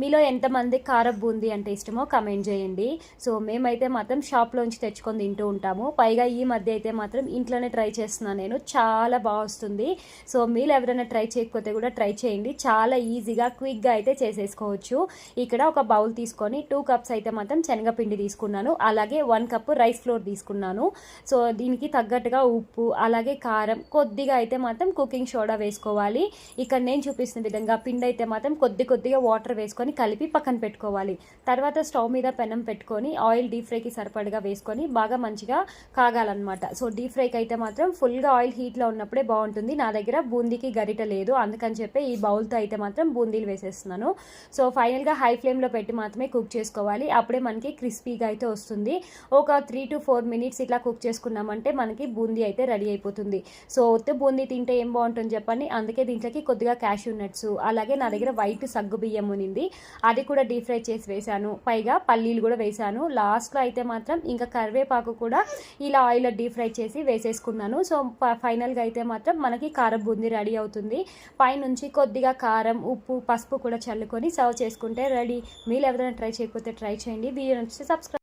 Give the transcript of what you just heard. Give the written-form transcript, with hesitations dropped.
మీలో ఎంతమంది కారం బూందీ అంటే ఇష్టమో కమెంట్ చేయండి. సో మేమైతే మాత్రం షాప్లోంచి తెచ్చుకొని తింటూ ఉంటాము. పైగా ఈ మధ్య అయితే మాత్రం ఇంట్లోనే ట్రై చేస్తున్నాను నేను. చాలా బాగా వస్తుంది. సో మీరు ఎవరైనా ట్రై చేయకపోతే కూడా ట్రై చేయండి. చాలా ఈజీగా క్విక్గా అయితే చేసేసుకోవచ్చు. ఇక్కడ ఒక బౌల్ తీసుకొని 2 కప్స్ అయితే మాత్రం శనగపిండి తీసుకున్నాను. అలాగే 1 కప్పు రైస్ ఫ్లోర్ తీసుకున్నాను. సో దీనికి తగ్గట్టుగా ఉప్పు, అలాగే కారం, కొద్దిగా అయితే మాత్రం కుకింగ్ సోడా వేసుకోవాలి. ఇక్కడ నేను చూపిస్తున్న విధంగా పిండి అయితే మాత్రం కొద్దిగా వాటర్ వేసుకొని కలిపి పక్కన పెట్టుకోవాలి. తర్వాత స్టవ్ మీద పెనం పెట్టుకొని ఆయిల్ డీప్ ఫ్రైకి సరిపడగా వేసుకొని బాగా మంచిగా కాగాలన్నమాట. సో డీప్ ఫ్రైకి అయితే మాత్రం ఫుల్గా ఆయిల్ హీట్లో ఉన్నప్పుడే బాగుంటుంది. నా దగ్గర బూందీకి గరిట లేదు, అందుకని చెప్పి ఈ బౌల్తో అయితే మాత్రం బూందీలు వేసేస్తున్నాను. సో ఫైనల్గా హై ఫ్లేమ్లో పెట్టి మాత్రమే కుక్ చేసుకోవాలి. అప్పుడే మనకి క్రిస్పీగా అయితే వస్తుంది. ఒక 3 to 4 మినిట్స్ ఇట్లా కుక్ చేసుకున్నామంటే మనకి బూందీ అయితే రెడీ అయిపోతుంది. సో ఒత్తి బూందీ తింటే ఏం బాగుంటుంది చెప్పండి. అందుకే దీంట్లోకి కొద్దిగా క్యాష్యూ నట్స్, అలాగే నా దగ్గర వైట్ సగ్గు బియ్యం ఉంది, అది కూడా డీప్ ఫ్రై చేసి వేసాను. పైగా పల్లీలు కూడా వేసాను. లాస్ట్లో అయితే మాత్రం ఇంకా కరివేపాకు కూడా ఇలా ఆయిల్లో డీప్ ఫ్రై చేసి వేసేసుకున్నాను. సో ఫైనల్గా అయితే మాత్రం మనకి కారం బూందీ రెడీ అవుతుంది. పైనుంచి కొద్దిగా కారం, ఉప్పు, పసుపు కూడా చల్లుకొని సర్వ్ చేసుకుంటే రెడీ. మీరు ఎవరైనా ట్రై చేయకపోతే ట్రై చేయండి. వీడియో నచ్చితే సబ్స్క్రైబ్